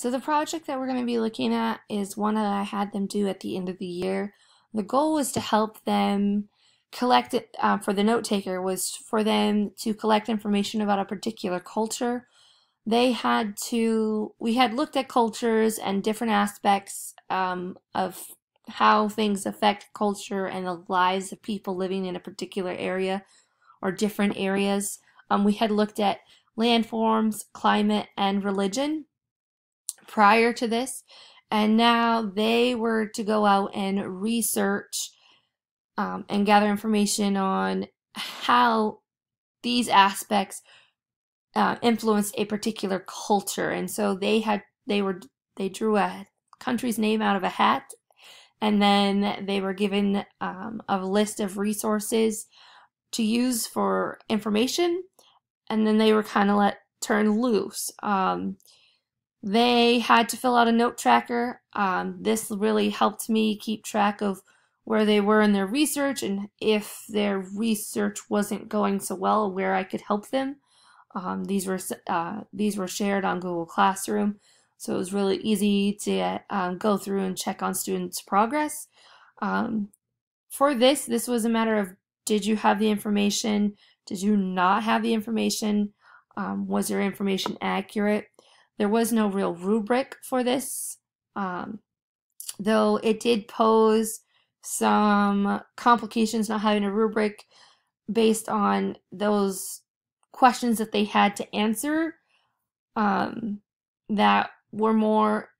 So the project that we're going to be looking at is one that I had them do at the end of the year. The goal was to help them collect it, for the note taker, was for them to collect information about a particular culture. We had looked at cultures and different aspects of how things affect culture and the lives of people living in a particular area or different areas. We had looked at landforms, climate, and religion prior to this, and now they were to go out and research and gather information on how these aspects influenced a particular culture. And so they drew a country's name out of a hat, and then they were given a list of resources to use for information, and then they were kind of let turn loose. They had to fill out a note tracker. This really helped me keep track of where they were in their research, and if their research wasn't going so well, where I could help them. These were shared on Google Classroom, so it was really easy to go through and check on students' progress. For this was a matter of, did you have the information? Did you not have the information? Was your information accurate? There was no real rubric for this, though it did pose some complications not having a rubric based on those questions that they had to answer that were more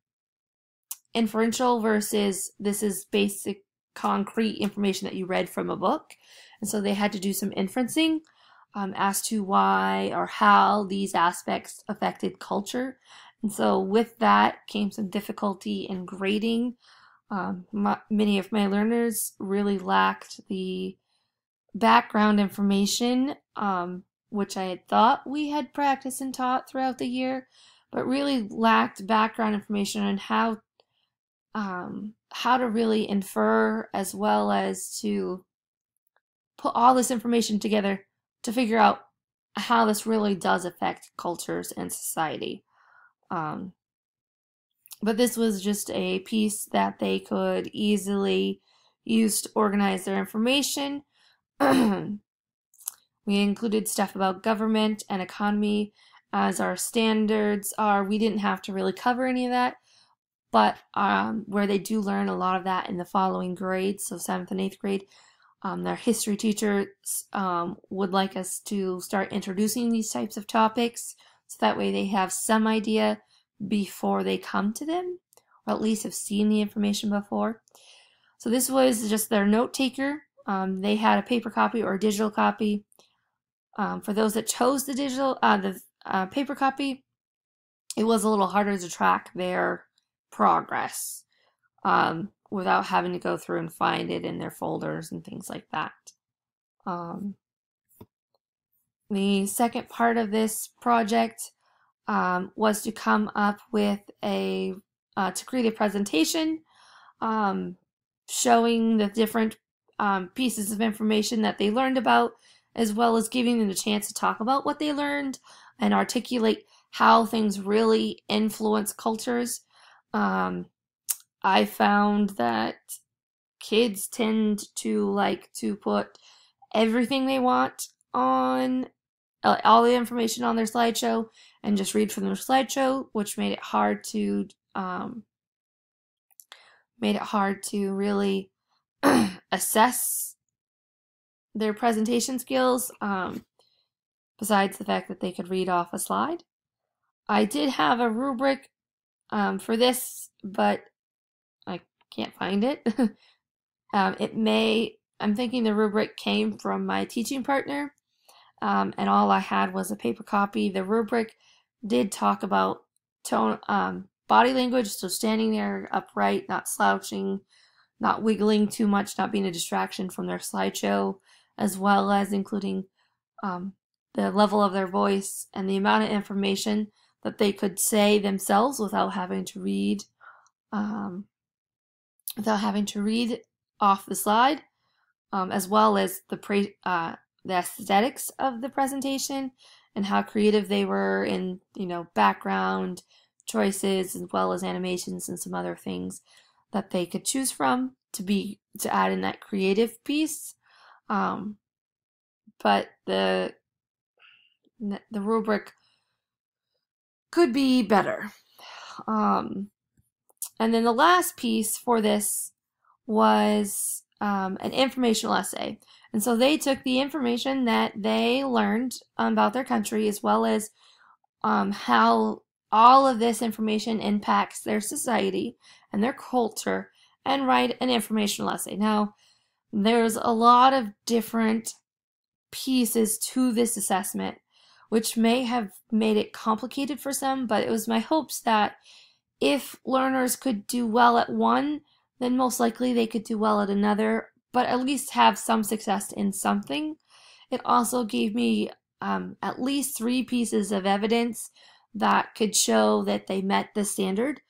inferential versus this is basic concrete information that you read from a book. And so they had to do some inferencing as to why or how these aspects affected culture. And so with that came some difficulty in grading. Many of my learners really lacked the background information, which I had thought we had practiced and taught throughout the year, but really lacked background information on how to really infer, as well as to put all this information together to figure out how this really does affect cultures and society. But this was just a piece that they could easily use to organize their information. We included stuff about government and economy as our standards are. We didn't have to really cover any of that, but where they do learn a lot of that in the following grades, so 7th and 8th grade, their history teachers would like us to start introducing these types of topics, so that way they have some idea before they come to them, or at least have seen the information before. So this was just their note taker. They had a paper copy or a digital copy. For those that chose the paper copy, it was a little harder to track their progress without having to go through and find it in their folders and things like that. The second part of this project was to come up with to create a presentation showing the different pieces of information that they learned about, as well as giving them the chance to talk about what they learned and articulate how things really influence cultures. I found that kids tend to like to put everything they want on all the information on their slideshow and just read from their slideshow, which made it hard to really assess their presentation skills, besides the fact that they could read off a slide. I did have a rubric for this, but I can't find it. I'm thinking the rubric came from my teaching partner, and all I had was a paper copy. The rubric did talk about body language, so standing there upright, not slouching, not wiggling too much, not being a distraction from their slideshow, as well as including the level of their voice and the amount of information that they could say themselves without having to read off the slide, as well as the aesthetics of the presentation and how creative they were in, background, choices as well as animations and some other things that they could choose from to add in that creative piece. But the rubric could be better. And then the last piece for this was an informational essay. And so they took the information that they learned about their country as well as how all of this information impacts their society and their culture and write an informational essay. Now, there's a lot of different pieces to this assessment, which may have made it complicated for some, but it was my hopes that if learners could do well at one, then most likely they could do well at another, but at least have some success in something. It also gave me at least 3 pieces of evidence that could show that they met the standard,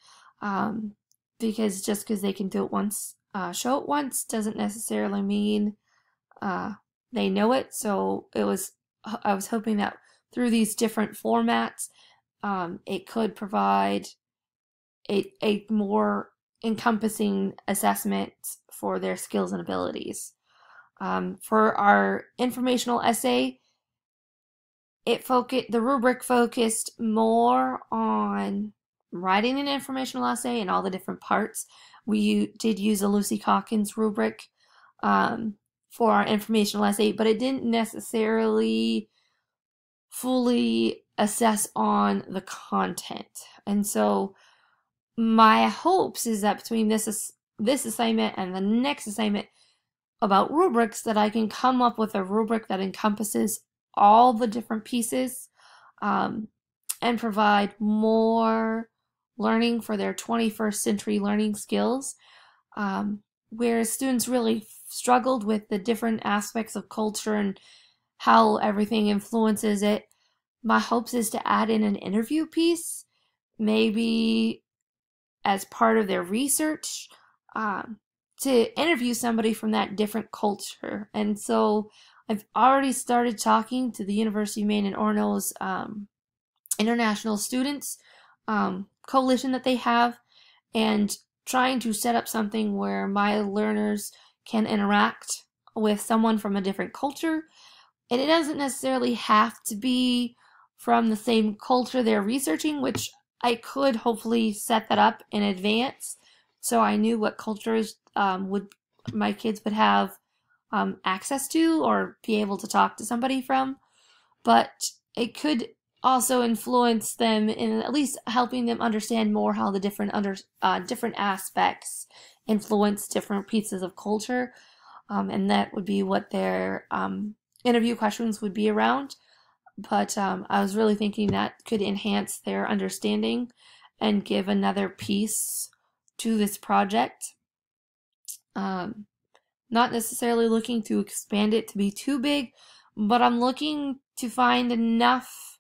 because just because they can do it once, show it once, doesn't necessarily mean they know it. So I was hoping that through these different formats, it could provide a more encompassing assessment for their skills and abilities. For our informational essay, the rubric focused more on writing an informational essay and all the different parts. We did use a Lucy Calkins rubric for our informational essay, but it didn't necessarily fully assess on the content. And so my hopes is that between this assignment and the next assignment about rubrics, that I can come up with a rubric that encompasses all the different pieces and provide more learning for their 21st century learning skills, where students really struggled with the different aspects of culture and how everything influences it. My hopes is to add in an interview piece, maybe as part of their research, to interview somebody from that different culture. And so I've already started talking to the University of Maine and Orono's international students coalition that they have, and trying to set up something where my learners can interact with someone from a different culture. And it doesn't necessarily have to be from the same culture they're researching, which I could hopefully set that up in advance so I knew what cultures my kids would have access to or be able to talk to somebody from. But it could also influence them in at least helping them understand more how the different aspects influence different pieces of culture, and that would be what their interview questions would be around. But I was really thinking that could enhance their understanding and give another piece to this project. Not necessarily looking to expand it to be too big, but I'm looking to find enough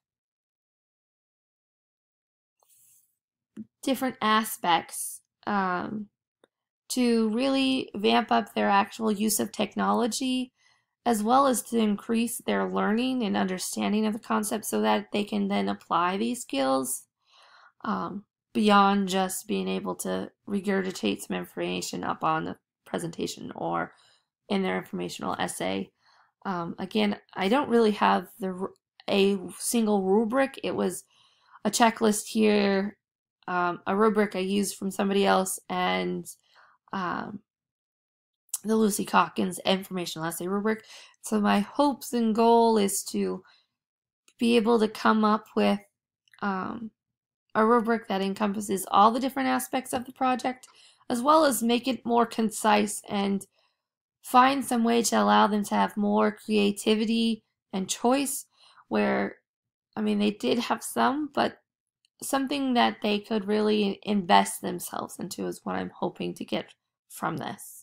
different aspects to really vamp up their actual use of technology, as well as to increase their learning and understanding of the concept so that they can then apply these skills beyond just being able to regurgitate some information up on the presentation or in their informational essay. Again, I don't really have a single rubric. It was a checklist here, a rubric I used from somebody else, and the Lucy Calkins informational essay rubric. So my hopes and goal is to be able to come up with a rubric that encompasses all the different aspects of the project, as well as make it more concise and find some way to allow them to have more creativity and choice, where, I mean, they did have some, but something that they could really invest themselves into is what I'm hoping to get from this.